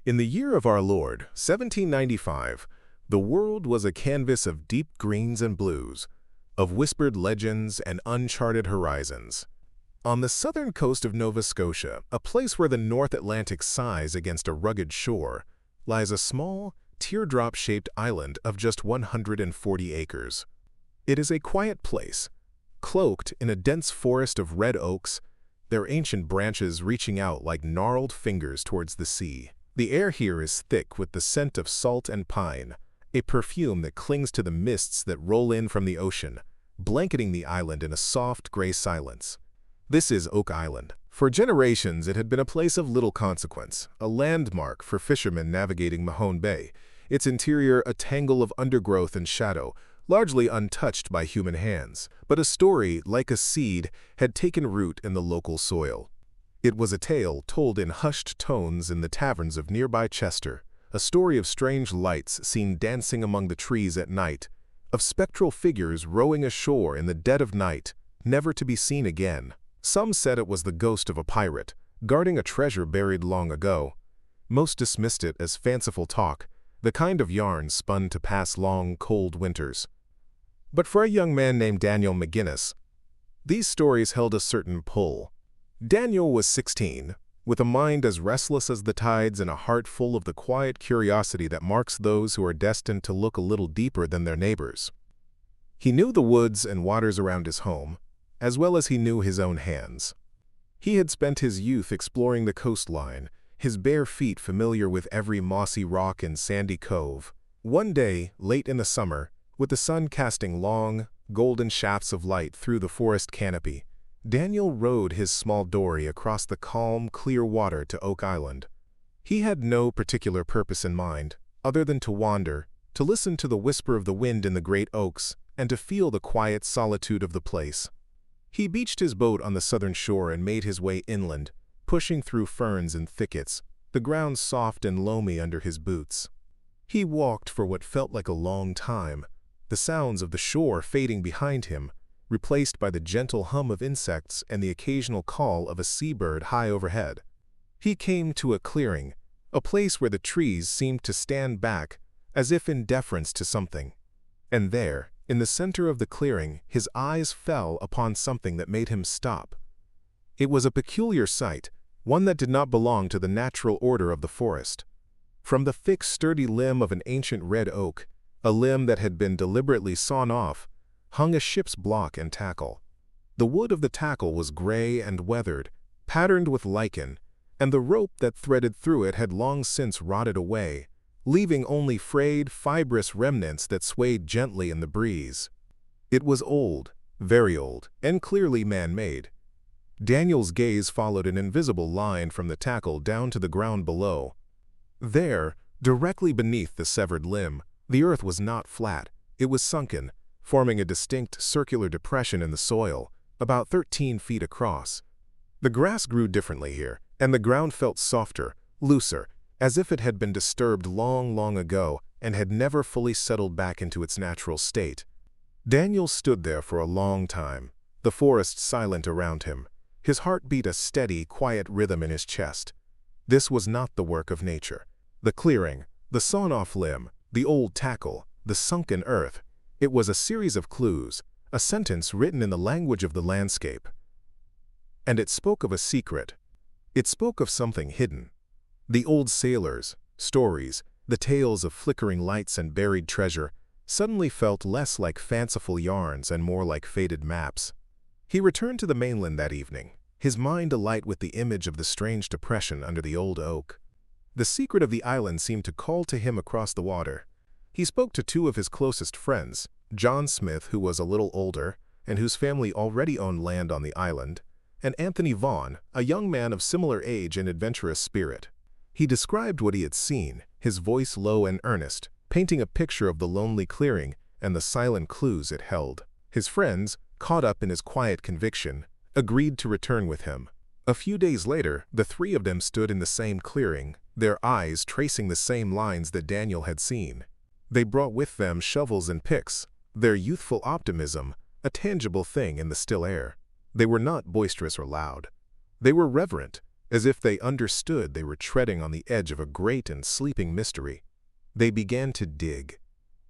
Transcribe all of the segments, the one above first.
In the year of our Lord, 1795, the world was a canvas of deep greens and blues, of whispered legends and uncharted horizons. On the southern coast of Nova Scotia, a place where the North Atlantic sighs against a rugged shore, lies a small, teardrop-shaped island of just 140 acres. It is a quiet place, cloaked in a dense forest of red oaks, their ancient branches reaching out like gnarled fingers towards the sea. The air here is thick with the scent of salt and pine, a perfume that clings to the mists that roll in from the ocean, blanketing the island in a soft gray silence. This is Oak Island. For generations, it had been a place of little consequence, a landmark for fishermen navigating Mahone Bay, its interior a tangle of undergrowth and shadow, largely untouched by human hands. But a story, like a seed, had taken root in the local soil. It was a tale told in hushed tones in the taverns of nearby Chester, a story of strange lights seen dancing among the trees at night, of spectral figures rowing ashore in the dead of night, never to be seen again. Some said it was the ghost of a pirate, guarding a treasure buried long ago. Most dismissed it as fanciful talk, the kind of yarn spun to pass long, cold winters. But for a young man named Daniel McGinnis, these stories held a certain pull. Daniel was 16, with a mind as restless as the tides and a heart full of the quiet curiosity that marks those who are destined to look a little deeper than their neighbors. He knew the woods and waters around his home, as well as he knew his own hands. He had spent his youth exploring the coastline, his bare feet familiar with every mossy rock and sandy cove. One day, late in the summer, with the sun casting long, golden shafts of light through the forest canopy, Daniel rowed his small dory across the calm, clear water to Oak Island. He had no particular purpose in mind, other than to wander, to listen to the whisper of the wind in the great oaks, and to feel the quiet solitude of the place. He beached his boat on the southern shore and made his way inland, pushing through ferns and thickets, the ground soft and loamy under his boots. He walked for what felt like a long time, the sounds of the shore fading behind him, replaced by the gentle hum of insects and the occasional call of a seabird high overhead. He came to a clearing, a place where the trees seemed to stand back, as if in deference to something. And there, in the center of the clearing, his eyes fell upon something that made him stop. It was a peculiar sight, one that did not belong to the natural order of the forest. From the thick, sturdy limb of an ancient red oak, a limb that had been deliberately sawn off, hung a ship's block and tackle. The wood of the tackle was gray and weathered, patterned with lichen, and the rope that threaded through it had long since rotted away, leaving only frayed, fibrous remnants that swayed gently in the breeze. It was old, very old, and clearly man-made. Daniel's gaze followed an invisible line from the tackle down to the ground below. There, directly beneath the severed limb, the earth was not flat, it was sunken, forming a distinct circular depression in the soil, about 13 feet across. The grass grew differently here, and the ground felt softer, looser, as if it had been disturbed long, long ago and had never fully settled back into its natural state. Daniel stood there for a long time, the forest silent around him. His heart beat a steady, quiet rhythm in his chest. This was not the work of nature. The clearing, the sawn-off limb, the old tackle, the sunken earth, it was a series of clues, a sentence written in the language of the landscape. And it spoke of a secret. It spoke of something hidden. The old sailors, stories, the tales of flickering lights and buried treasure, suddenly felt less like fanciful yarns and more like faded maps. He returned to the mainland that evening, his mind alight with the image of the strange depression under the old oak. The secret of the island seemed to call to him across the water. He spoke to two of his closest friends, John Smith, who was a little older, and whose family already owned land on the island, and Anthony Vaughan, a young man of similar age and adventurous spirit. He described what he had seen, his voice low and earnest, painting a picture of the lonely clearing and the silent clues it held. His friends, caught up in his quiet conviction, agreed to return with him. A few days later, the three of them stood in the same clearing, their eyes tracing the same lines that Daniel had seen. They brought with them shovels and picks, their youthful optimism, a tangible thing in the still air. They were not boisterous or loud. They were reverent, As if they understood they were treading on the edge of a great and sleeping mystery, they began to dig.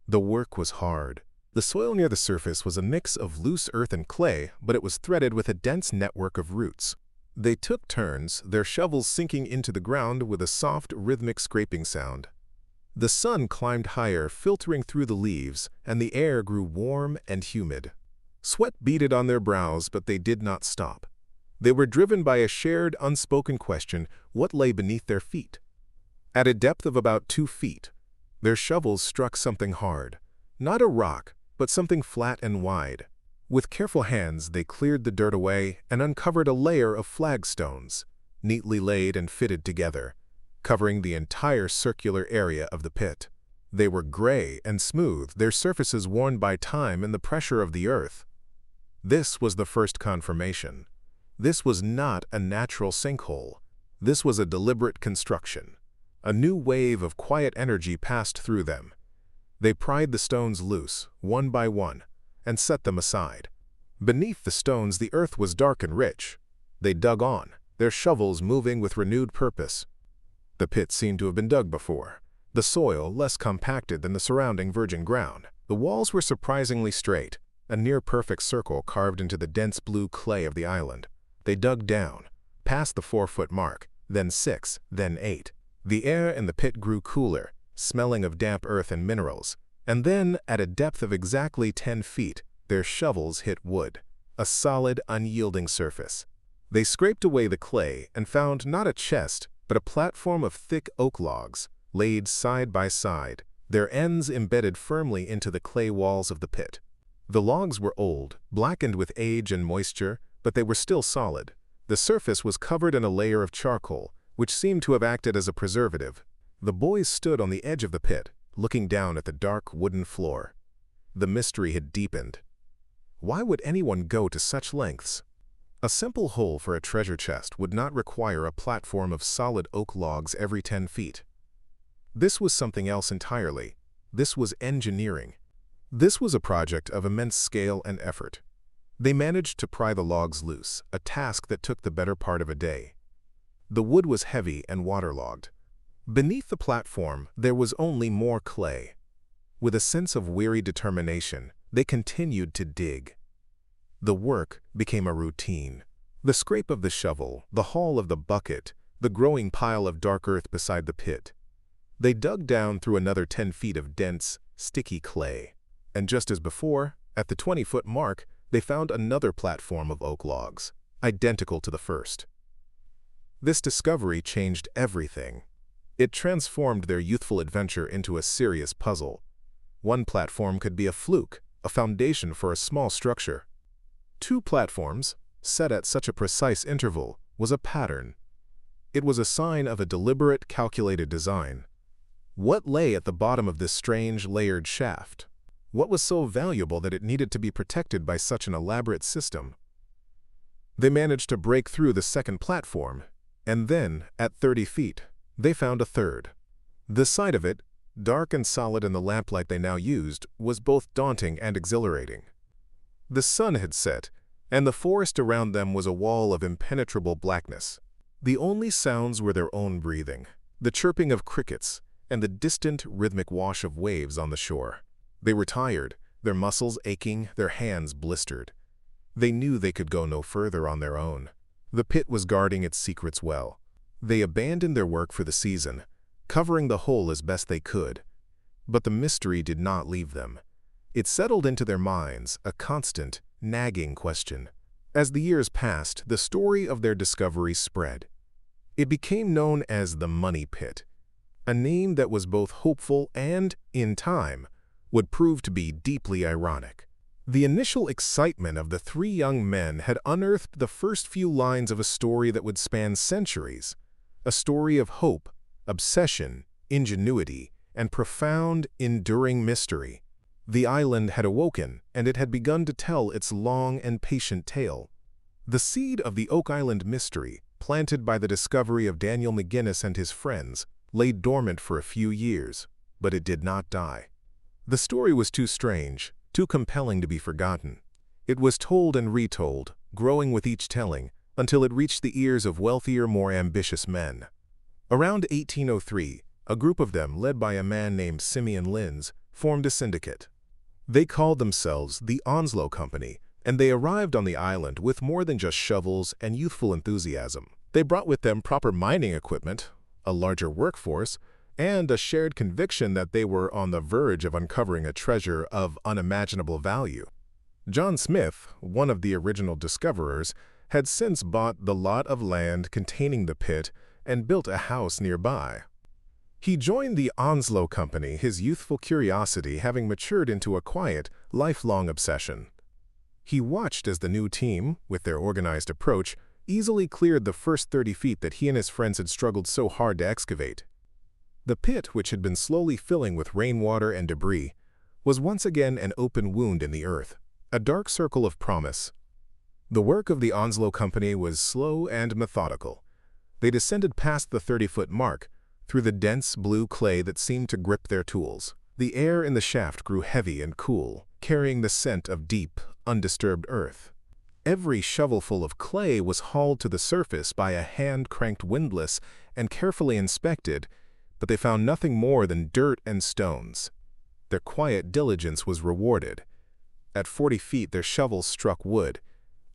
The work was hard. The soil near the surface was a mix of loose earth and clay, but it was threaded with a dense network of roots. They took turns, their shovels sinking into the ground with a soft, rhythmic scraping sound. The sun climbed higher, filtering through the leaves, and the air grew warm and humid. Sweat beaded on their brows, but they did not stop. They were driven by a shared, unspoken question: what lay beneath their feet? At a depth of about 2 feet, their shovels struck something hard. Not a rock, but something flat and wide. With careful hands, they cleared the dirt away and uncovered a layer of flagstones, neatly laid and fitted together, covering the entire circular area of the pit. They were gray and smooth, their surfaces worn by time and the pressure of the earth. This was the first confirmation. This was not a natural sinkhole. This was a deliberate construction. A new wave of quiet energy passed through them. They pried the stones loose, one by one, and set them aside. Beneath the stones, the earth was dark and rich. They dug on, their shovels moving with renewed purpose. The pit seemed to have been dug before, the soil less compacted than the surrounding virgin ground. The walls were surprisingly straight, a near-perfect circle carved into the dense blue clay of the island. They dug down, past the 4-foot mark, then 6, then 8. The air in the pit grew cooler, smelling of damp earth and minerals, and then, at a depth of exactly 10 feet, their shovels hit wood, a solid, unyielding surface. They scraped away the clay and found not a chest, but a platform of thick oak logs, laid side by side, their ends embedded firmly into the clay walls of the pit. The logs were old, blackened with age and moisture, but they were still solid. The surface was covered in a layer of charcoal, which seemed to have acted as a preservative. The boys stood on the edge of the pit, looking down at the dark wooden floor. The mystery had deepened. Why would anyone go to such lengths? A simple hole for a treasure chest would not require a platform of solid oak logs every 10 feet. This was something else entirely. This was engineering. This was a project of immense scale and effort. They managed to pry the logs loose, a task that took the better part of a day. The wood was heavy and waterlogged. Beneath the platform, there was only more clay. With a sense of weary determination, they continued to dig. The work became a routine. The scrape of the shovel, the haul of the bucket, the growing pile of dark earth beside the pit. They dug down through another 10 feet of dense, sticky clay. And just as before, at the 20-foot mark, they found another platform of oak logs, identical to the first. This discovery changed everything. It transformed their youthful adventure into a serious puzzle. One platform could be a fluke, a foundation for a small structure. 2 platforms, set at such a precise interval, was a pattern. It was a sign of a deliberate, calculated design. What lay at the bottom of this strange, layered shaft? What was so valuable that it needed to be protected by such an elaborate system? They managed to break through the second platform, and then, at 30 feet, they found a third. The sight of it, dark and solid in the lamplight they now used, was both daunting and exhilarating. The sun had set, and the forest around them was a wall of impenetrable blackness. The only sounds were their own breathing, the chirping of crickets, and the distant, rhythmic wash of waves on the shore. They were tired, their muscles aching, their hands blistered. They knew they could go no further on their own. The pit was guarding its secrets well. They abandoned their work for the season, covering the hole as best they could. But the mystery did not leave them. It settled into their minds, a constant, nagging question. As the years passed, the story of their discovery spread. It became known as the Money Pit, a name that was both hopeful and, in time, would prove to be deeply ironic. The initial excitement of the 3 young men had unearthed the first few lines of a story that would span centuries, a story of hope, obsession, ingenuity, and profound, enduring mystery. The island had awoken, and it had begun to tell its long and patient tale. The seed of the Oak Island mystery, planted by the discovery of Daniel McGinnis and his friends, lay dormant for a few years, but it did not die. The story was too strange, too compelling to be forgotten. It was told and retold, growing with each telling, until it reached the ears of wealthier, more ambitious men. Around 1803, a group of them, led by a man named Simeon Linz, formed a syndicate. They called themselves the Onslow Company, and they arrived on the island with more than just shovels and youthful enthusiasm. They brought with them proper mining equipment, a larger workforce, and a shared conviction that they were on the verge of uncovering a treasure of unimaginable value. John Smith, one of the original discoverers, had since bought the lot of land containing the pit and built a house nearby. He joined the Onslow Company, his youthful curiosity having matured into a quiet, lifelong obsession. He watched as the new team, with their organized approach, easily cleared the first 30 feet that he and his friends had struggled so hard to excavate. The pit, which had been slowly filling with rainwater and debris, was once again an open wound in the earth, a dark circle of promise. The work of the Onslow Company was slow and methodical. They descended past the 30-foot mark, through the dense blue clay that seemed to grip their tools. The air in the shaft grew heavy and cool, carrying the scent of deep, undisturbed earth. Every shovelful of clay was hauled to the surface by a hand-cranked windlass and carefully inspected, but they found nothing more than dirt and stones. Their quiet diligence was rewarded. At 40 feet, their shovels struck wood,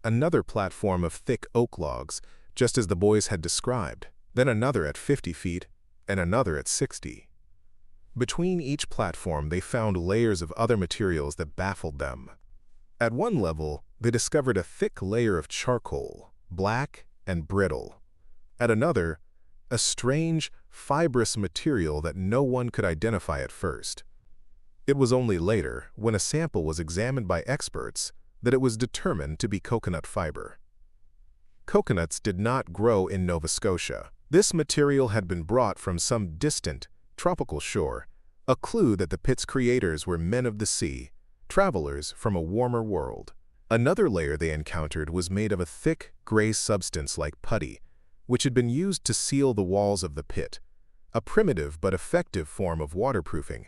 another platform of thick oak logs, just as the boys had described, then another at 50 feet, and another at 60. Between each platform, they found layers of other materials that baffled them. At one level, they discovered a thick layer of charcoal, black and brittle. At another, a strange, fibrous material that no one could identify at first. It was only later, when a sample was examined by experts, that it was determined to be coconut fiber. Coconuts did not grow in Nova Scotia. This material had been brought from some distant, tropical shore, a clue that the pit's creators were men of the sea, travelers from a warmer world. Another layer they encountered was made of a thick, gray substance like putty, which had been used to seal the walls of the pit, a primitive but effective form of waterproofing.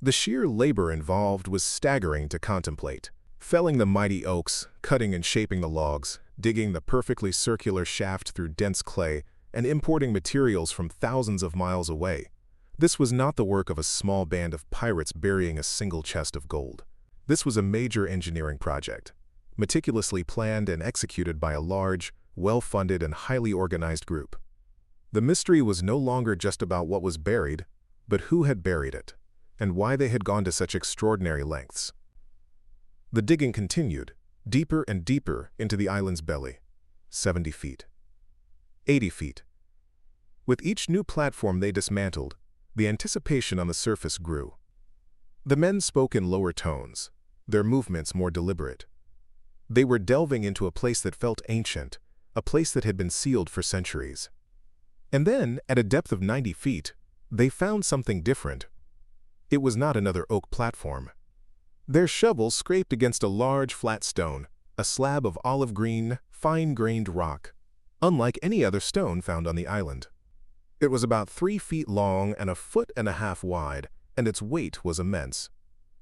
The sheer labor involved was staggering to contemplate. Felling the mighty oaks, cutting and shaping the logs, digging the perfectly circular shaft through dense clay, and importing materials from thousands of miles away. This was not the work of a small band of pirates burying a single chest of gold. This was a major engineering project, meticulously planned and executed by a large, well-funded and highly organized group. The mystery was no longer just about what was buried, but who had buried it, and why they had gone to such extraordinary lengths. The digging continued, deeper and deeper into the island's belly. 70 feet. 80 feet. With each new platform they dismantled, the anticipation on the surface grew. The men spoke in lower tones, their movements more deliberate. They were delving into a place that felt ancient, a place that had been sealed for centuries. And then, at a depth of 90 feet, they found something different. It was not another oak platform. Their shovels scraped against a large flat stone, a slab of olive green, fine-grained rock, unlike any other stone found on the island. It was about 3 feet long and 1.5 feet wide, and its weight was immense.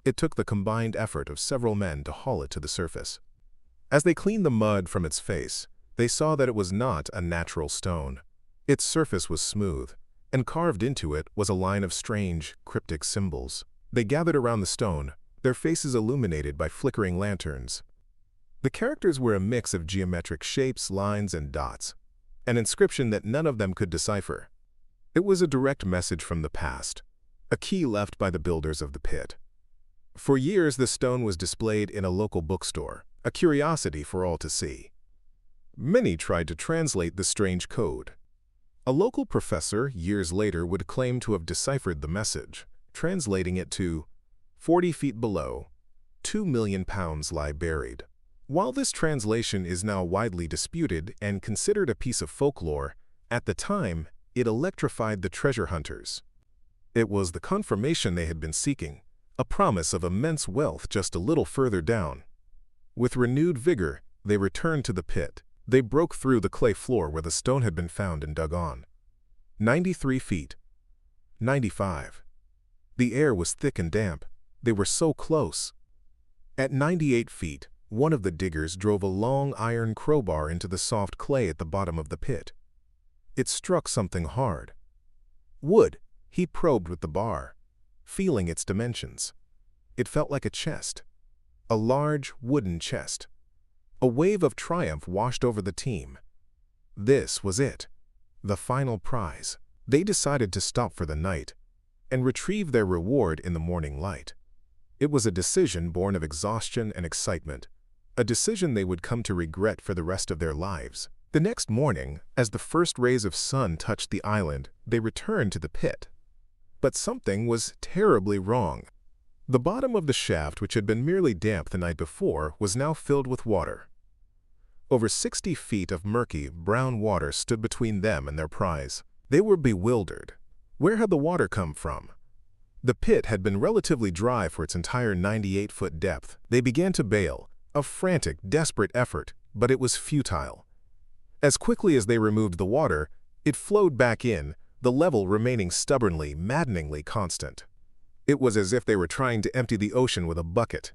It took the combined effort of several men to haul it to the surface. As they cleaned the mud from its face, they saw that it was not a natural stone. Its surface was smooth, and carved into it was a line of strange, cryptic symbols. They gathered around the stone, their faces illuminated by flickering lanterns. The characters were a mix of geometric shapes, lines, and dots, an inscription that none of them could decipher. It was a direct message from the past, a key left by the builders of the pit. For years, the stone was displayed in a local bookstore, a curiosity for all to see. Many tried to translate the strange code. A local professor, years later, would claim to have deciphered the message, translating it to 40 feet below, 2 million pounds lie buried. While this translation is now widely disputed and considered a piece of folklore, at the time, it electrified the treasure hunters. It was the confirmation they had been seeking, a promise of immense wealth just a little further down. With renewed vigor, they returned to the pit. They broke through the clay floor where the stone had been found and dug on. 93 feet. 95. The air was thick and damp. They were so close. At 98 feet, One of the diggers drove a long iron crowbar into the soft clay at the bottom of the pit. It struck something hard. Wood, he probed with the bar, feeling its dimensions. It felt like a chest. A large wooden chest. A wave of triumph washed over the team. This was it. The final prize. They decided to stop for the night and retrieve their reward in the morning light. It was a decision born of exhaustion and excitement, a decision they would come to regret for the rest of their lives. The next morning, as the first rays of sun touched the island, they returned to the pit. But something was terribly wrong. The bottom of the shaft, which had been merely damp the night before, was now filled with water. Over 60 feet of murky, brown water stood between them and their prize. They were bewildered. Where had the water come from? The pit had been relatively dry for its entire 98-foot depth. They began to bail, a frantic, desperate effort, but it was futile. As quickly as they removed the water, it flowed back in, the level remaining stubbornly, maddeningly constant. It was as if they were trying to empty the ocean with a bucket.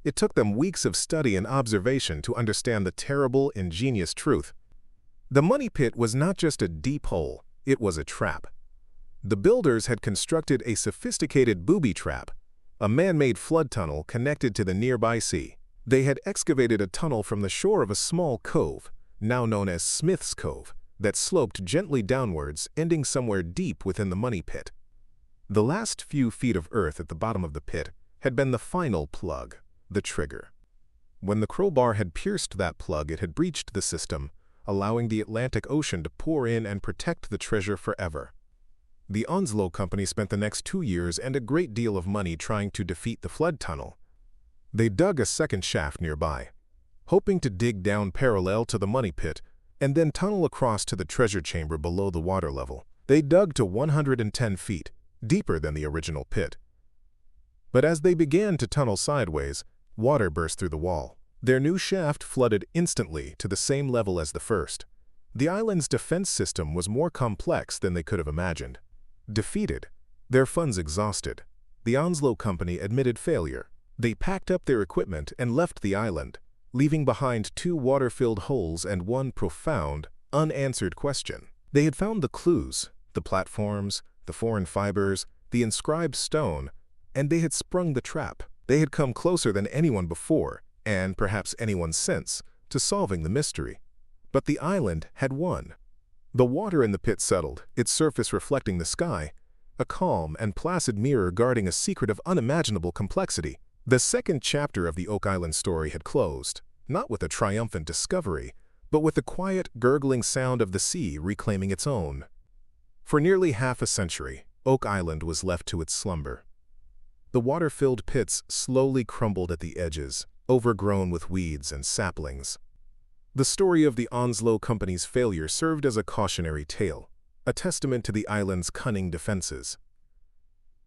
It took them weeks of study and observation to understand the terrible, ingenious truth. The money pit was not just a deep hole, it was a trap. The builders had constructed a sophisticated booby trap, a man-made flood tunnel connected to the nearby sea. They had excavated a tunnel from the shore of a small cove, now known as Smith's Cove, that sloped gently downwards, ending somewhere deep within the money pit. The last few feet of earth at the bottom of the pit had been the final plug, the trigger. When the crowbar had pierced that plug, it had breached the system, allowing the Atlantic Ocean to pour in and protect the treasure forever. The Onslow Company spent the next 2 years and a great deal of money trying to defeat the flood tunnel. They dug a second shaft nearby, hoping to dig down parallel to the money pit and then tunnel across to the treasure chamber below the water level. They dug to 110 feet, deeper than the original pit. But as they began to tunnel sideways, water burst through the wall. Their new shaft flooded instantly to the same level as the first. The island's defense system was more complex than they could have imagined. Defeated, their funds exhausted, the Onslow Company admitted failure. They packed up their equipment and left the island, leaving behind 2 water-filled holes and one profound, unanswered question. They had found the clues, the platforms, the foreign fibers, the inscribed stone, and they had sprung the trap. They had come closer than anyone before, and perhaps anyone since, to solving the mystery. But the island had won. The water in the pit settled, its surface reflecting the sky, a calm and placid mirror guarding a secret of unimaginable complexity. The second chapter of the Oak Island story had closed, not with a triumphant discovery, but with the quiet, gurgling sound of the sea reclaiming its own. For nearly half a century, Oak Island was left to its slumber. The water-filled pits slowly crumbled at the edges, overgrown with weeds and saplings. The story of the Onslow Company's failure served as a cautionary tale, a testament to the island's cunning defenses.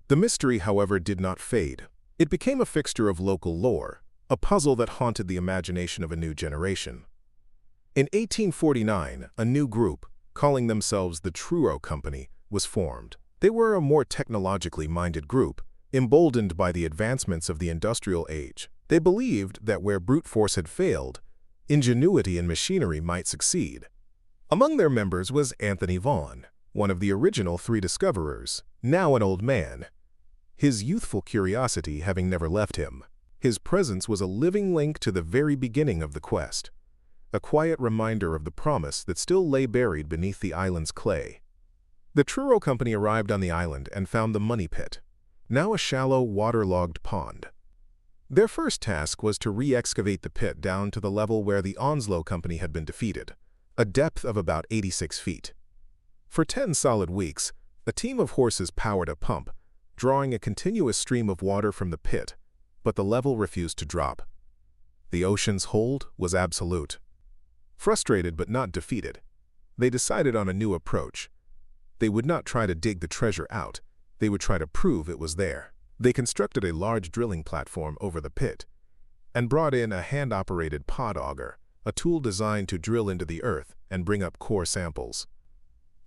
The mystery, however, did not fade. It became a fixture of local lore, a puzzle that haunted the imagination of a new generation. In 1849, a new group, calling themselves the Truro Company, was formed. They were a more technologically minded group, emboldened by the advancements of the industrial age. They believed that where brute force had failed, ingenuity and machinery might succeed. Among their members was Anthony Vaughan, one of the original 3 discoverers, now an old man, his youthful curiosity having never left him. His presence was a living link to the very beginning of the quest, a quiet reminder of the promise that still lay buried beneath the island's clay. The Truro Company arrived on the island and found the money pit, now a shallow, waterlogged pond. Their first task was to re-excavate the pit down to the level where the Onslow Company had been defeated, a depth of about 86 feet. For 10 solid weeks, a team of horses powered a pump, drawing a continuous stream of water from the pit, but the level refused to drop. The ocean's hold was absolute. Frustrated but not defeated, they decided on a new approach. They would not try to dig the treasure out, they would try to prove it was there. They constructed a large drilling platform over the pit and brought in a hand-operated pod auger, a tool designed to drill into the earth and bring up core samples.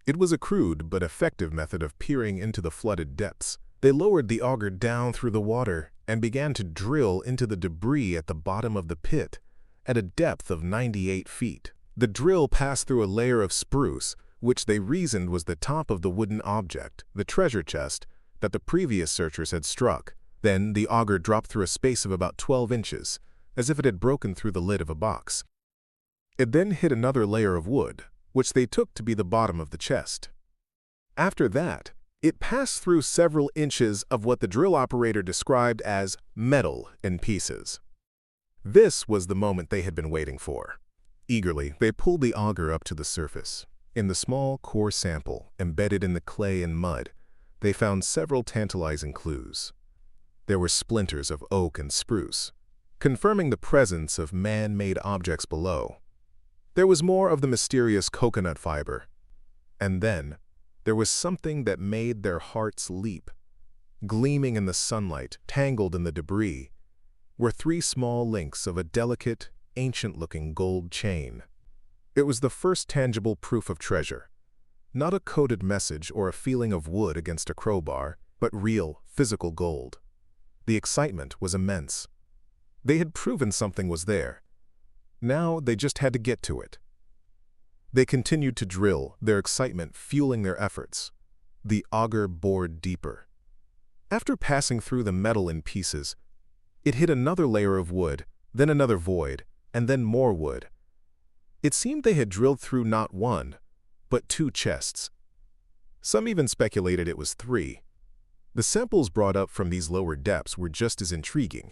It was a crude but effective method of peering into the flooded depths. They lowered the auger down through the water, and began to drill into the debris at the bottom of the pit at a depth of 98 feet. The drill passed through a layer of spruce, which they reasoned was the top of the wooden object, the treasure chest, that the previous searchers had struck. Then the auger dropped through a space of about 12 inches, as if it had broken through the lid of a box. It then hit another layer of wood, which they took to be the bottom of the chest. After that, it passed through several inches of what the drill operator described as metal in pieces. This was the moment they had been waiting for. Eagerly, they pulled the auger up to the surface. In the small core sample, embedded in the clay and mud, they found several tantalizing clues. There were splinters of oak and spruce, confirming the presence of man-made objects below. There was more of the mysterious coconut fiber. And then, there was something that made their hearts leap. Gleaming in the sunlight, tangled in the debris, were 3 small links of a delicate, ancient-looking gold chain. It was the first tangible proof of treasure. Not a coded message or a feeling of wood against a crowbar, but real, physical gold. The excitement was immense. They had proven something was there. Now they just had to get to it. They continued to drill, their excitement fueling their efforts. The auger bored deeper. After passing through the metal in pieces, it hit another layer of wood, then another void, and then more wood. It seemed they had drilled through not 1, but 2 chests. Some even speculated it was 3. The samples brought up from these lower depths were just as intriguing.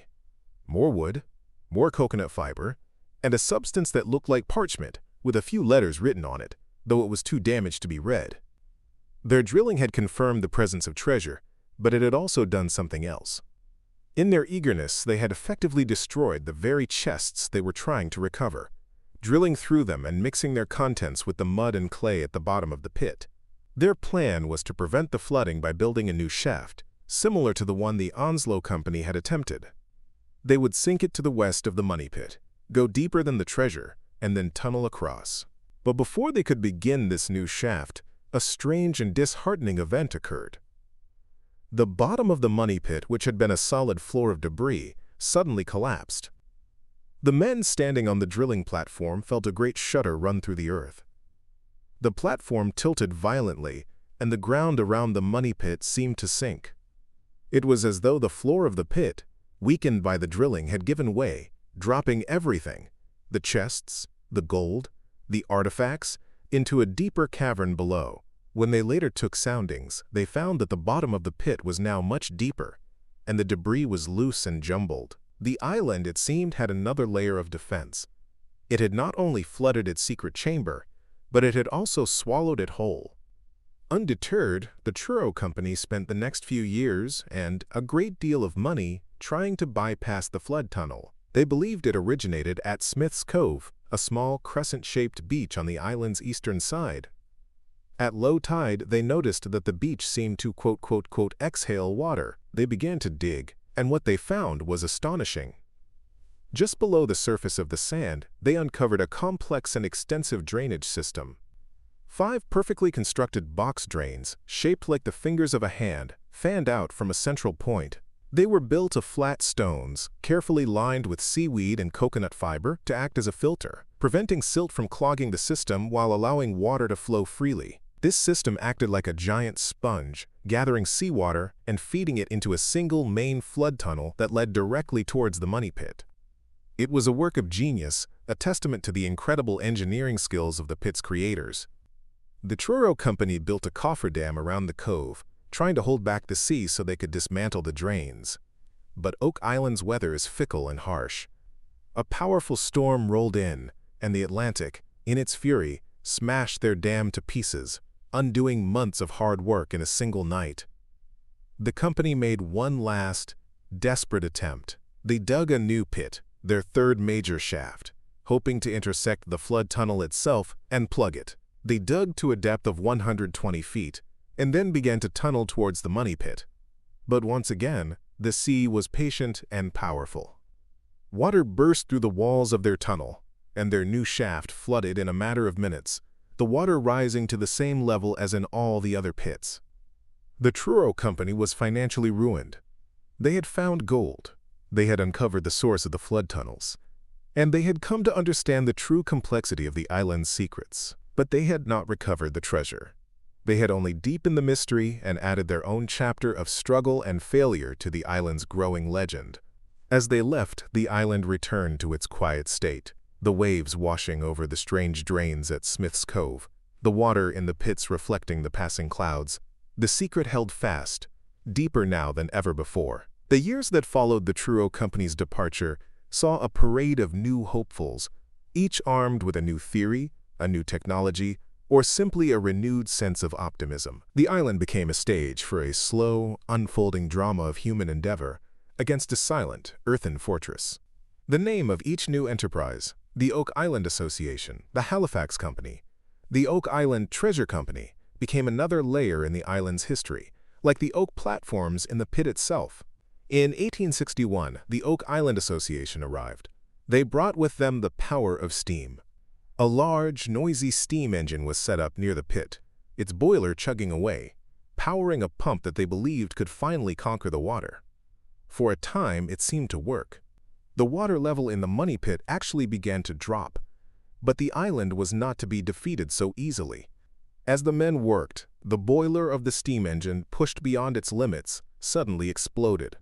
More wood, more coconut fiber, and a substance that looked like parchment, with a few letters written on it, though it was too damaged to be read. Their drilling had confirmed the presence of treasure, but it had also done something else. In their eagerness, they had effectively destroyed the very chests they were trying to recover, drilling through them and mixing their contents with the mud and clay at the bottom of the pit. Their plan was to prevent the flooding by building a new shaft, similar to the one the Onslow Company had attempted. They would sink it to the west of the money pit, go deeper than the treasure, and then tunnel across. But before they could begin this new shaft, a strange and disheartening event occurred. The bottom of the money pit, which had been a solid floor of debris, suddenly collapsed. The men standing on the drilling platform felt a great shudder run through the earth. The platform tilted violently, and the ground around the money pit seemed to sink. It was as though the floor of the pit, weakened by the drilling, had given way, dropping everything, the chests, the gold, the artifacts, into a deeper cavern below. When they later took soundings, they found that the bottom of the pit was now much deeper, and the debris was loose and jumbled. The island, it seemed, had another layer of defense. It had not only flooded its secret chamber, but it had also swallowed it whole. Undeterred, the Truro Company spent the next few years and a great deal of money trying to bypass the flood tunnel. They believed it originated at Smith's Cove, a small crescent-shaped beach on the island's eastern side. At low tide, they noticed that the beach seemed to exhale water. They began to dig, and what they found was astonishing. Just below the surface of the sand, they uncovered a complex and extensive drainage system. 5 perfectly constructed box drains, shaped like the fingers of a hand, fanned out from a central point. They were built of flat stones, carefully lined with seaweed and coconut fiber to act as a filter, preventing silt from clogging the system while allowing water to flow freely. This system acted like a giant sponge, gathering seawater and feeding it into a single main flood tunnel that led directly towards the money pit. It was a work of genius, a testament to the incredible engineering skills of the pit's creators. The Truro Company built a cofferdam around the cove, trying to hold back the sea so they could dismantle the drains. But Oak Island's weather is fickle and harsh. A powerful storm rolled in, and the Atlantic, in its fury, smashed their dam to pieces, undoing months of hard work in a single night. The company made one last, desperate attempt. They dug a new pit, their 3rd major shaft, hoping to intersect the flood tunnel itself and plug it. They dug to a depth of 120 feet, and then began to tunnel towards the money pit. But once again, the sea was patient and powerful. Water burst through the walls of their tunnel, and their new shaft flooded in a matter of minutes, the water rising to the same level as in all the other pits. The Truro Company was financially ruined. They had found gold. They had uncovered the source of the flood tunnels. And they had come to understand the true complexity of the island's secrets. But they had not recovered the treasure. They had only deepened the mystery and added their own chapter of struggle and failure to the island's growing legend. As they left, the island returned to its quiet state, the waves washing over the strange drains at Smith's Cove, the water in the pits reflecting the passing clouds. The secret held fast, deeper now than ever before. The years that followed the Truro Company's departure saw a parade of new hopefuls, each armed with a new theory, a new technology, or simply a renewed sense of optimism. The island became a stage for a slow, unfolding drama of human endeavor against a silent, earthen fortress. The name of each new enterprise, the Oak Island Association, the Halifax Company, the Oak Island Treasure Company, became another layer in the island's history, like the oak platforms in the pit itself. In 1861, the Oak Island Association arrived. They brought with them the power of steam. A large, noisy steam engine was set up near the pit, its boiler chugging away, powering a pump that they believed could finally conquer the water. For a time, it seemed to work. The water level in the money pit actually began to drop, but the island was not to be defeated so easily. As the men worked, the boiler of the steam engine, pushed beyond its limits, suddenly exploded.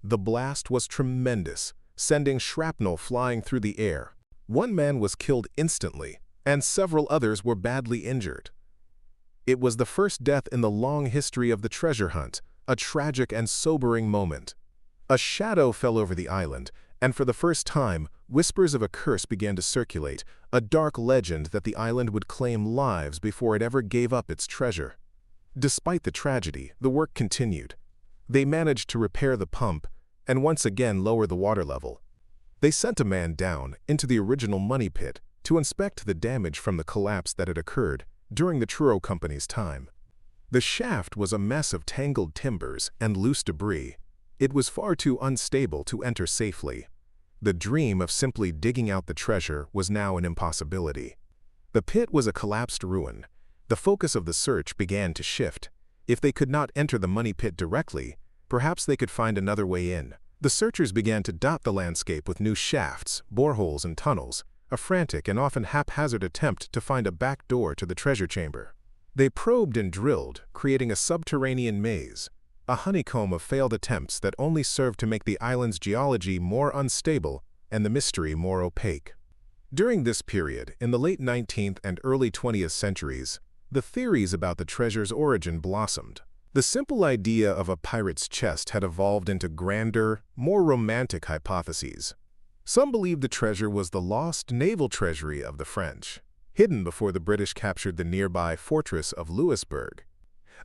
The blast was tremendous, sending shrapnel flying through the air. One man was killed instantly, and several others were badly injured. It was the first death in the long history of the treasure hunt, a tragic and sobering moment. A shadow fell over the island, and for the first time, whispers of a curse began to circulate, a dark legend that the island would claim lives before it ever gave up its treasure. Despite the tragedy, the work continued. They managed to repair the pump and once again lower the water level. They sent a man down into the original money pit to inspect the damage from the collapse that had occurred during the Truro Company's time. The shaft was a mess of tangled timbers and loose debris. It was far too unstable to enter safely. The dream of simply digging out the treasure was now an impossibility. The pit was a collapsed ruin. The focus of the search began to shift. If they could not enter the money pit directly, perhaps they could find another way in. The searchers began to dot the landscape with new shafts, boreholes, and tunnels, a frantic and often haphazard attempt to find a back door to the treasure chamber. They probed and drilled, creating a subterranean maze, a honeycomb of failed attempts that only served to make the island's geology more unstable and the mystery more opaque. During this period, in the late 19th and early 20th centuries, the theories about the treasure's origin blossomed. The simple idea of a pirate's chest had evolved into grander, more romantic hypotheses. Some believed the treasure was the lost naval treasury of the French, hidden before the British captured the nearby fortress of Louisbourg.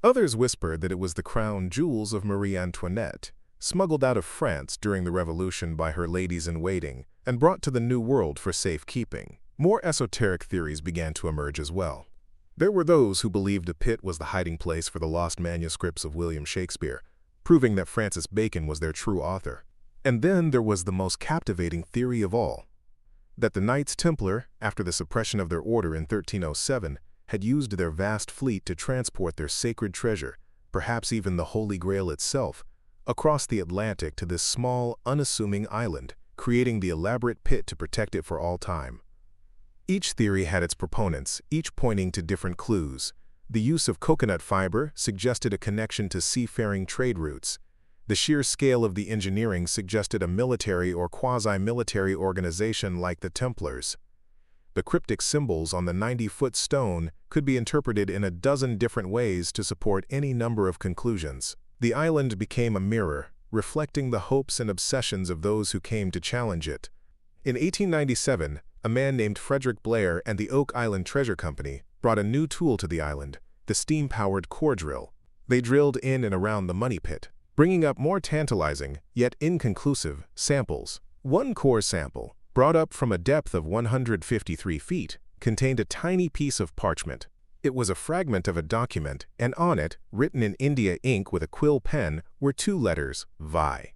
Others whispered that it was the crown jewels of Marie Antoinette, smuggled out of France during the Revolution by her ladies-in-waiting and brought to the New World for safekeeping. More esoteric theories began to emerge as well. There were those who believed the pit was the hiding place for the lost manuscripts of William Shakespeare, proving that Francis Bacon was their true author. And then there was the most captivating theory of all, that the Knights Templar, after the suppression of their order in 1307, had used their vast fleet to transport their sacred treasure, perhaps even the Holy Grail itself, across the Atlantic to this small, unassuming island, creating the elaborate pit to protect it for all time. Each theory had its proponents, each pointing to different clues. The use of coconut fiber suggested a connection to seafaring trade routes. The sheer scale of the engineering suggested a military or quasi-military organization like the Templars. The cryptic symbols on the 90-foot stone could be interpreted in a dozen different ways to support any number of conclusions. The island became a mirror, reflecting the hopes and obsessions of those who came to challenge it. In 1897, a man named Frederick Blair and the Oak Island Treasure Company brought a new tool to the island, the steam-powered core drill. They drilled in and around the money pit, bringing up more tantalizing, yet inconclusive, samples. One core sample, brought up from a depth of 153 feet, contained a tiny piece of parchment. It was a fragment of a document, and on it, written in India ink with a quill pen, were two letters, Vi.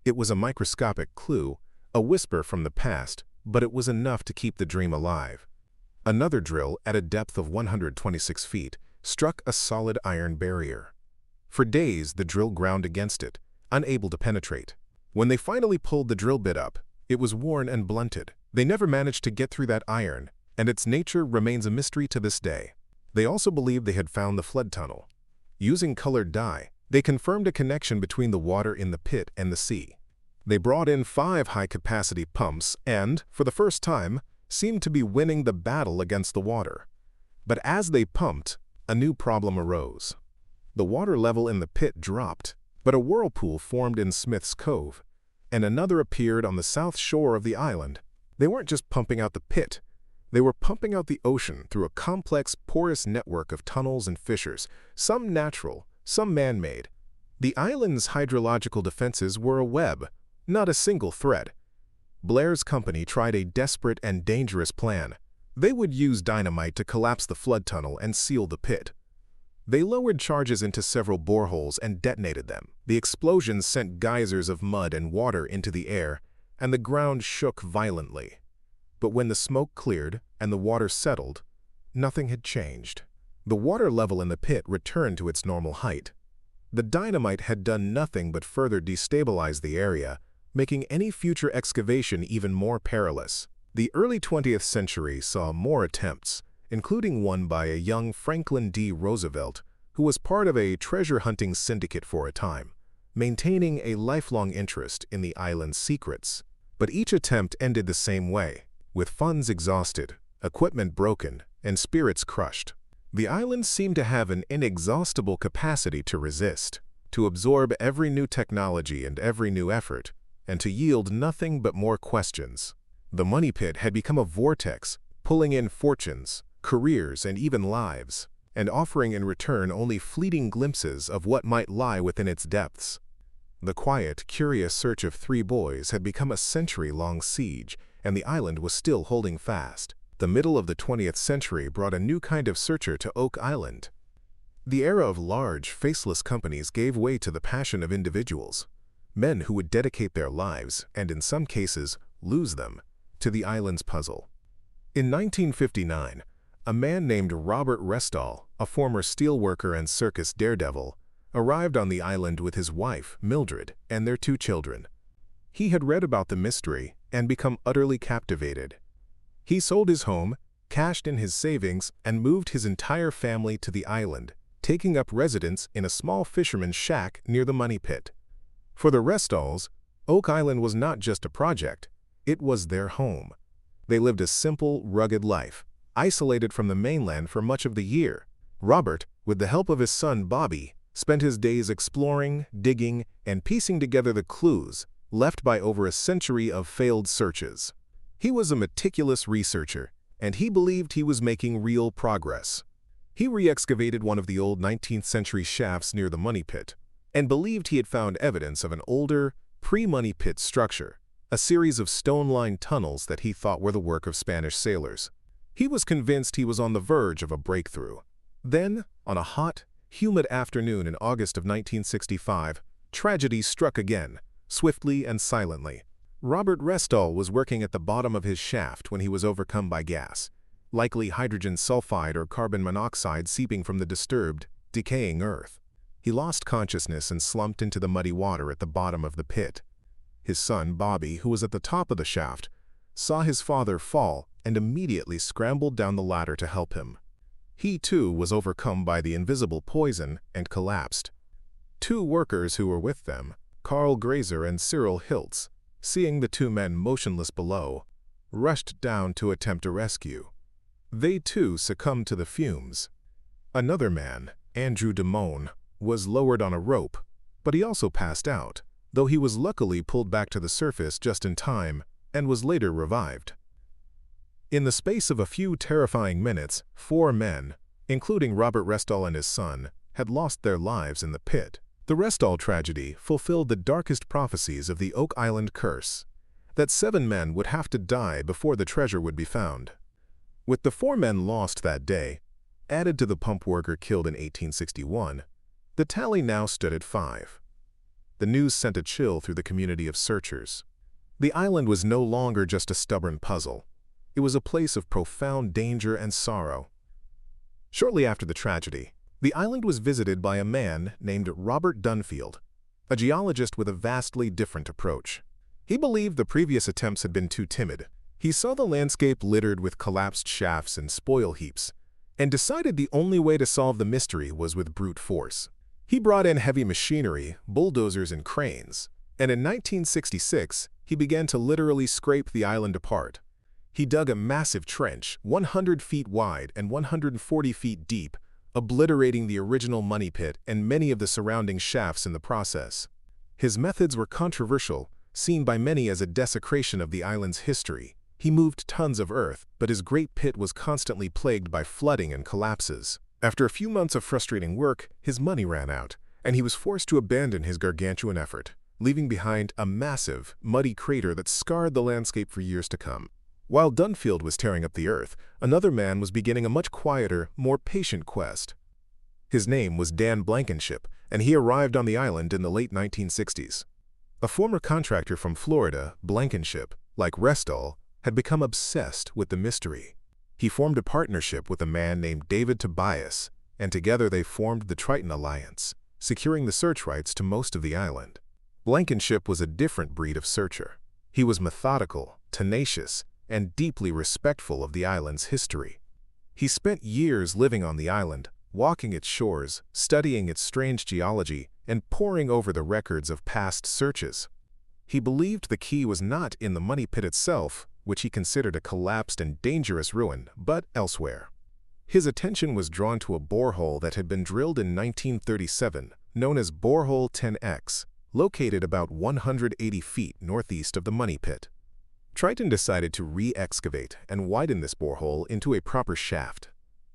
It was a microscopic clue, a whisper from the past, but it was enough to keep the dream alive. Another drill, at a depth of 126 feet, struck a solid iron barrier. For days, the drill ground against it, unable to penetrate. When they finally pulled the drill bit up, it was worn and blunted. They never managed to get through that iron, and its nature remains a mystery to this day. They also believed they had found the flood tunnel. Using colored dye, they confirmed a connection between the water in the pit and the sea. They brought in 5 high-capacity pumps and, for the first time, seemed to be winning the battle against the water. But as they pumped, a new problem arose. The water level in the pit dropped, but a whirlpool formed in Smith's Cove, and another appeared on the south shore of the island. They weren't just pumping out the pit. They were pumping out the ocean through a complex, porous network of tunnels and fissures, some natural, some man-made. The island's hydrological defenses were a web, not a single thread. Blair's company tried a desperate and dangerous plan. They would use dynamite to collapse the flood tunnel and seal the pit. They lowered charges into several boreholes and detonated them. The explosions sent geysers of mud and water into the air, and the ground shook violently. But when the smoke cleared and the water settled, nothing had changed. The water level in the pit returned to its normal height. The dynamite had done nothing but further destabilize the area, making any future excavation even more perilous. The early 20th century saw more attempts, including one by a young Franklin D. Roosevelt, who was part of a treasure-hunting syndicate for a time, maintaining a lifelong interest in the island's secrets. But each attempt ended the same way, with funds exhausted, equipment broken, and spirits crushed. The island seemed to have an inexhaustible capacity to resist, to absorb every new technology and every new effort, and to yield nothing but more questions. The money pit had become a vortex, pulling in fortunes, careers, and even lives, and offering in return only fleeting glimpses of what might lie within its depths. The quiet, curious search of 3 boys had become a century-long siege, and the island was still holding fast. The middle of the 20th century brought a new kind of searcher to Oak Island. The era of large, faceless companies gave way to the passion of individuals, men who would dedicate their lives, and in some cases, lose them, to the island's puzzle. In 1959, a man named Robert Restall, a former steelworker and circus daredevil, arrived on the island with his wife, Mildred, and their 2 children. He had read about the mystery and become utterly captivated. He sold his home, cashed in his savings, and moved his entire family to the island, taking up residence in a small fisherman's shack near the money pit. For the Restalls, Oak Island was not just a project, it was their home. They lived a simple, rugged life, isolated from the mainland for much of the year. Robert, with the help of his son Bobby, spent his days exploring, digging, and piecing together the clues left by over a century of failed searches. He was a meticulous researcher, and he believed he was making real progress. He re-excavated one of the old 19th century shafts near the money pit, and believed he had found evidence of an older, pre-money pit structure, a series of stone-lined tunnels that he thought were the work of Spanish sailors. He was convinced he was on the verge of a breakthrough. Then, on a hot, humid afternoon in August of 1965, tragedy struck again, swiftly and silently. Robert Restall was working at the bottom of his shaft when he was overcome by gas, likely hydrogen sulfide or carbon monoxide seeping from the disturbed, decaying earth. He lost consciousness and slumped into the muddy water at the bottom of the pit. His son, Bobby, who was at the top of the shaft, saw his father fall and immediately scrambled down the ladder to help him. He, too, was overcome by the invisible poison and collapsed. 2 workers who were with them, Carl Grazer and Cyril Hiltz, seeing the 2 men motionless below, rushed down to attempt a rescue. They, too, succumbed to the fumes. Another man, Andrew Damone, was lowered on a rope, but he also passed out, though he was luckily pulled back to the surface just in time and was later revived. In the space of a few terrifying minutes, 4 men, including Robert Restall and his son, had lost their lives in the pit. The Restall tragedy fulfilled the darkest prophecies of the Oak Island curse, that 7 men would have to die before the treasure would be found. With the 4 men lost that day, added to the pump worker killed in 1861, the tally now stood at 5. The news sent a chill through the community of searchers. The island was no longer just a stubborn puzzle. It was a place of profound danger and sorrow. Shortly after the tragedy, the island was visited by a man named Robert Dunfield, a geologist with a vastly different approach. He believed the previous attempts had been too timid. He saw the landscape littered with collapsed shafts and spoil heaps, and decided the only way to solve the mystery was with brute force. He brought in heavy machinery, bulldozers and cranes, and in 1966, he began to literally scrape the island apart. He dug a massive trench, 100 feet wide and 140 feet deep, obliterating the original money pit and many of the surrounding shafts in the process. His methods were controversial, seen by many as a desecration of the island's history. He moved tons of earth, but his great pit was constantly plagued by flooding and collapses. After a few months of frustrating work, his money ran out, and he was forced to abandon his gargantuan effort, leaving behind a massive, muddy crater that scarred the landscape for years to come. While Dunfield was tearing up the earth, another man was beginning a much quieter, more patient quest. His name was Dan Blankenship, and he arrived on the island in the late 1960s. A former contractor from Florida, Blankenship, like Restall, had become obsessed with the mystery. He formed a partnership with a man named David Tobias, and together they formed the Triton Alliance, securing the search rights to most of the island. Blankenship was a different breed of searcher. He was methodical, tenacious, and deeply respectful of the island's history. He spent years living on the island, walking its shores, studying its strange geology, and poring over the records of past searches. He believed the key was not in the money pit itself, which he considered a collapsed and dangerous ruin, but elsewhere. His attention was drawn to a borehole that had been drilled in 1937, known as Borehole 10X, located about 180 feet northeast of the money pit. Triton decided to re-excavate and widen this borehole into a proper shaft.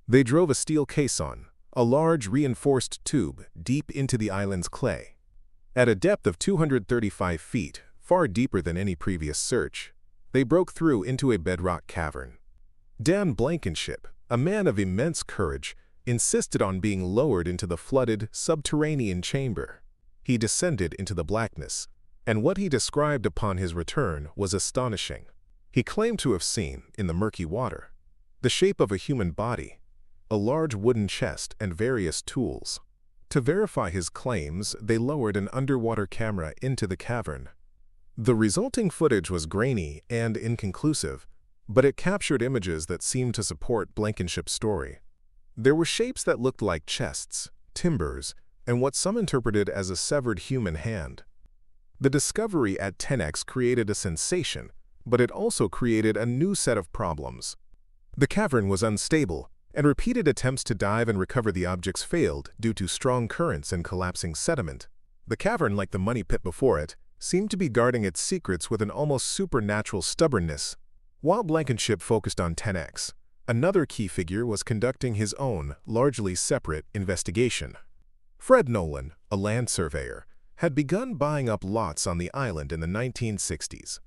They drove a steel caisson, a large reinforced tube, deep into the island's clay. At a depth of 235 feet, far deeper than any previous search, they broke through into a bedrock cavern. Dan Blankenship, a man of immense courage, insisted on being lowered into the flooded, subterranean chamber. He descended into the blackness, and what he described upon his return was astonishing. He claimed to have seen, in the murky water, the shape of a human body, a large wooden chest, and various tools. To verify his claims, they lowered an underwater camera into the cavern. The resulting footage was grainy and inconclusive, but it captured images that seemed to support Blankenship's story. There were shapes that looked like chests, timbers, and what some interpreted as a severed human hand. The discovery at 10X created a sensation, but it also created a new set of problems. The cavern was unstable, and repeated attempts to dive and recover the objects failed due to strong currents and collapsing sediment. The cavern, like the money pit before it, seemed to be guarding its secrets with an almost supernatural stubbornness. While Blankenship focused on 10X, another key figure was conducting his own, largely separate, investigation. Fred Nolan, a land surveyor, had begun buying up lots on the island in the 1960s.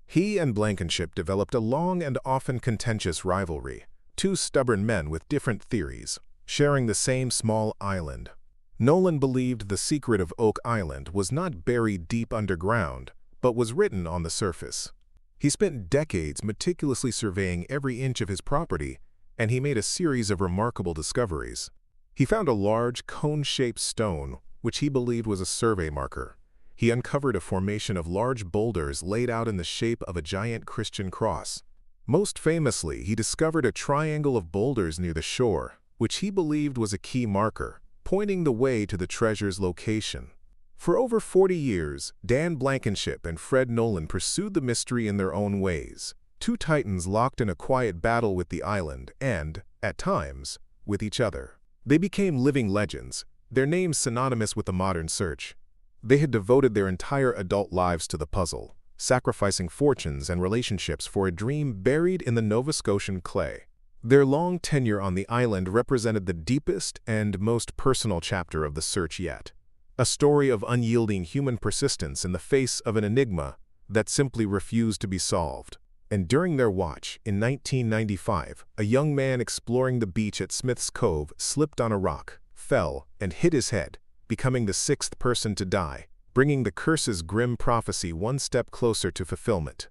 He and Blankenship developed a long and often contentious rivalry, two stubborn men with different theories, sharing the same small island. Nolan believed the secret of Oak Island was not buried deep underground, but was written on the surface. He spent decades meticulously surveying every inch of his property, and he made a series of remarkable discoveries. He found a large, cone-shaped stone, which he believed was a survey marker. He uncovered a formation of large boulders laid out in the shape of a giant Christian cross. Most famously, he discovered a triangle of boulders near the shore, which he believed was a key marker, pointing the way to the treasure's location. For over 40 years, Dan Blankenship and Fred Nolan pursued the mystery in their own ways, two titans locked in a quiet battle with the island and, at times, with each other. They became living legends, their names synonymous with the modern search. They had devoted their entire adult lives to the puzzle, sacrificing fortunes and relationships for a dream buried in the Nova Scotian clay. Their long tenure on the island represented the deepest and most personal chapter of the search yet, a story of unyielding human persistence in the face of an enigma that simply refused to be solved. And during their watch, in 1995, a young man exploring the beach at Smith's Cove slipped on a rock, fell, and hit his head, becoming the sixth person to die, bringing the curse's grim prophecy one step closer to fulfillment.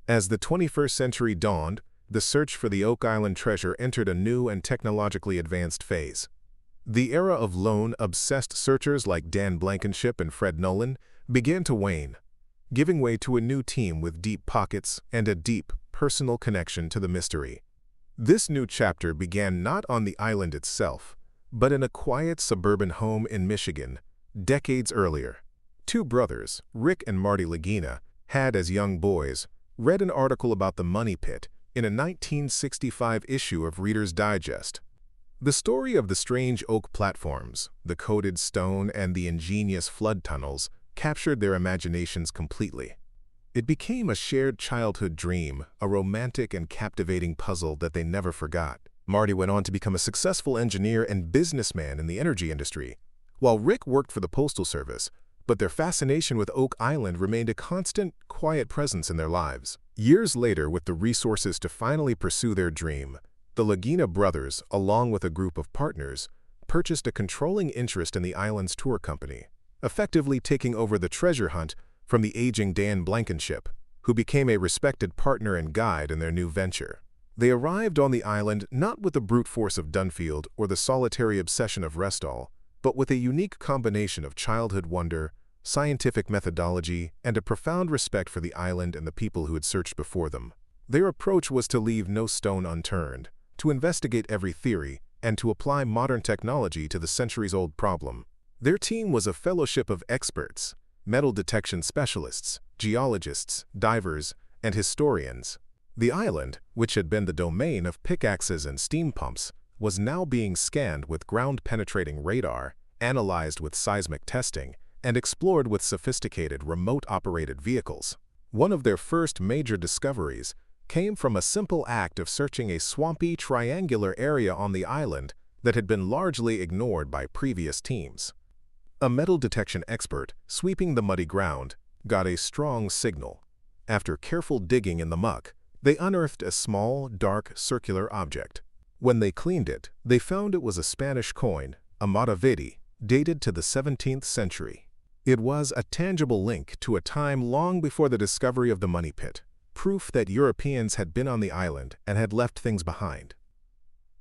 As the 21st century dawned, the search for the Oak Island treasure entered a new and technologically advanced phase. The era of lone-obsessed searchers like Dan Blankenship and Fred Nolan began to wane, giving way to a new team with deep pockets and a deep, personal connection to the mystery. This new chapter began not on the island itself, but in a quiet suburban home in Michigan, decades earlier. Two brothers, Rick and Marty Lagina, had, as young boys, read an article about the Money Pit in a 1965 issue of Reader's Digest. The story of the strange oak platforms, the coated stone, and the ingenious flood tunnels captured their imaginations completely. It became a shared childhood dream, a romantic and captivating puzzle that they never forgot. Marty went on to become a successful engineer and businessman in the energy industry, while Rick worked for the Postal Service, but their fascination with Oak Island remained a constant, quiet presence in their lives. Years later, with the resources to finally pursue their dream, the Lagina brothers, along with a group of partners, purchased a controlling interest in the island's tour company, effectively taking over the treasure hunt from the aging Dan Blankenship, who became a respected partner and guide in their new venture. They arrived on the island not with the brute force of Dunfield or the solitary obsession of Restall, but with a unique combination of childhood wonder, scientific methodology, and a profound respect for the island and the people who had searched before them. Their approach was to leave no stone unturned, to investigate every theory, and to apply modern technology to the centuries-old problem. Their team was a fellowship of experts, metal detection specialists, geologists, divers, and historians. The island, which had been the domain of pickaxes and steam pumps, was now being scanned with ground-penetrating radar, analyzed with seismic testing, and explored with sophisticated remote-operated vehicles. One of their first major discoveries came from a simple act of searching a swampy, triangular area on the island that had been largely ignored by previous teams. A metal detection expert, sweeping the muddy ground, got a strong signal. After careful digging in the muck, they unearthed a small, dark, circular object. When they cleaned it, they found it was a Spanish coin, a maravedi, dated to the 17th century. It was a tangible link to a time long before the discovery of the Money Pit, proof that Europeans had been on the island and had left things behind.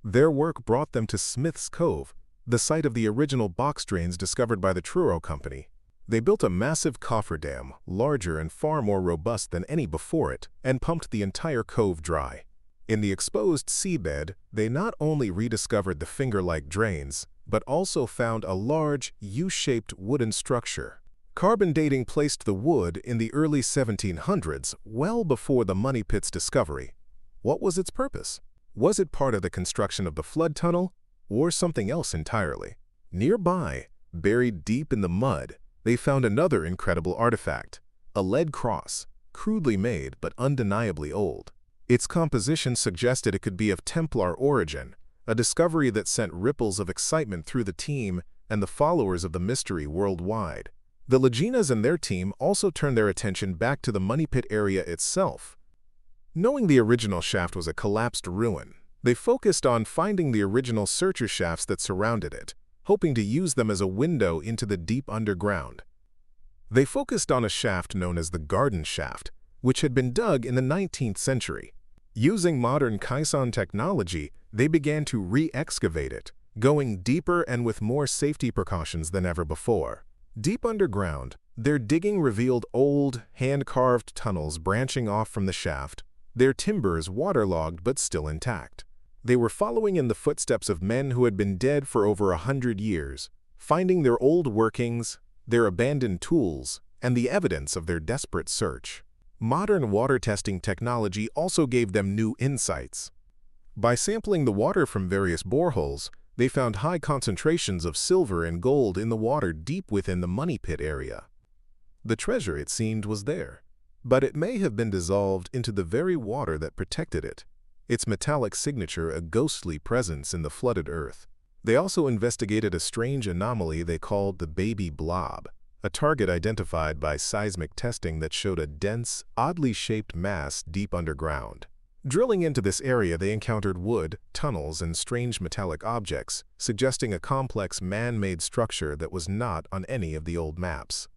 Their work brought them to Smith's Cove, the site of the original box drains discovered by the Truro Company. They built a massive cofferdam, larger and far more robust than any before it, and pumped the entire cove dry. In the exposed seabed, they not only rediscovered the finger-like drains, but also found a large, U-shaped wooden structure. Carbon dating placed the wood in the early 1700s, well before the Money Pit's discovery. What was its purpose? Was it part of the construction of the flood tunnel, or something else entirely? Nearby, buried deep in the mud, they found another incredible artifact, a lead cross, crudely made but undeniably old. Its composition suggested it could be of Templar origin, a discovery that sent ripples of excitement through the team and the followers of the mystery worldwide. The Laginas and their team also turned their attention back to the Money Pit area itself. Knowing the original shaft was a collapsed ruin, they focused on finding the original searcher shafts that surrounded it, hoping to use them as a window into the deep underground. They focused on a shaft known as the Garden Shaft, which had been dug in the 19th century. Using modern caisson technology, they began to re-excavate it, going deeper and with more safety precautions than ever before. Deep underground, their digging revealed old, hand-carved tunnels branching off from the shaft, their timbers waterlogged but still intact. They were following in the footsteps of men who had been dead for over 100 years, finding their old workings, their abandoned tools, and the evidence of their desperate search. Modern water testing technology also gave them new insights. By sampling the water from various boreholes, they found high concentrations of silver and gold in the water deep within the Money Pit area. The treasure, it seemed, was there, but it may have been dissolved into the very water that protected it, its metallic signature a ghostly presence in the flooded earth. They also investigated a strange anomaly they called the baby blob, a target identified by seismic testing that showed a dense, oddly shaped mass deep underground. Drilling into this area, they encountered wood, tunnels, and strange metallic objects, suggesting a complex man-made structure that was not on any of the old maps.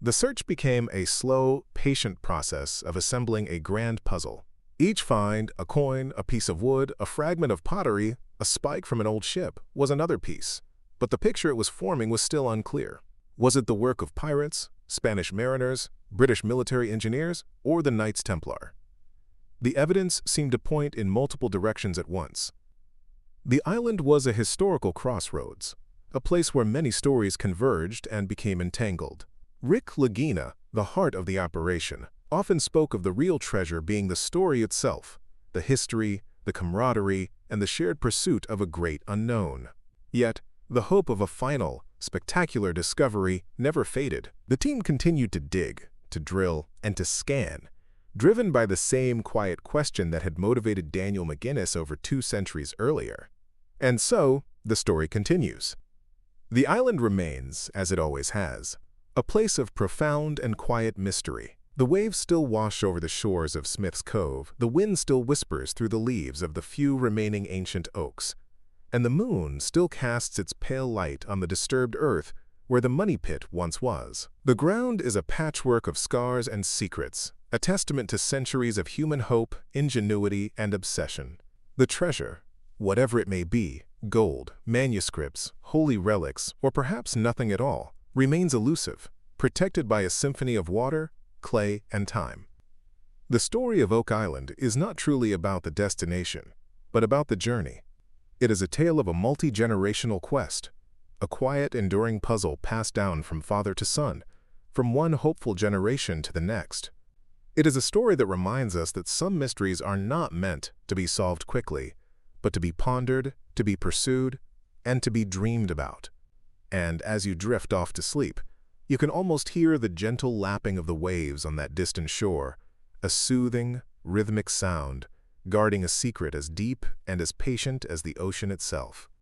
The search became a slow, patient process of assembling a grand puzzle. Each find, a coin, a piece of wood, a fragment of pottery, a spike from an old ship, was another piece. But the picture it was forming was still unclear. Was it the work of pirates, Spanish mariners, British military engineers, or the Knights Templar? The evidence seemed to point in multiple directions at once. The island was a historical crossroads, a place where many stories converged and became entangled. Rick Lagina, the heart of the operation, often spoke of the real treasure being the story itself, the history, the camaraderie, and the shared pursuit of a great unknown. Yet, the hope of a final, spectacular discovery never faded. The team continued to dig, to drill, and to scan, driven by the same quiet question that had motivated Daniel McGinnis over 2 centuries earlier. And so, the story continues. The island remains, as it always has, a place of profound and quiet mystery. The waves still wash over the shores of Smith's Cove, the wind still whispers through the leaves of the few remaining ancient oaks, and the moon still casts its pale light on the disturbed earth where the money pit once was. The ground is a patchwork of scars and secrets, a testament to centuries of human hope, ingenuity, and obsession. The treasure, whatever it may be, gold, manuscripts, holy relics, or perhaps nothing at all, remains elusive, protected by a symphony of water, clay, and time. The story of Oak Island is not truly about the destination, but about the journey. It is a tale of a multi-generational quest, a quiet, enduring puzzle passed down from father to son, from one hopeful generation to the next. It is a story that reminds us that some mysteries are not meant to be solved quickly, but to be pondered, to be pursued, and to be dreamed about. And as you drift off to sleep, you can almost hear the gentle lapping of the waves on that distant shore, a soothing, rhythmic sound, guarding a secret as deep and as patient as the ocean itself.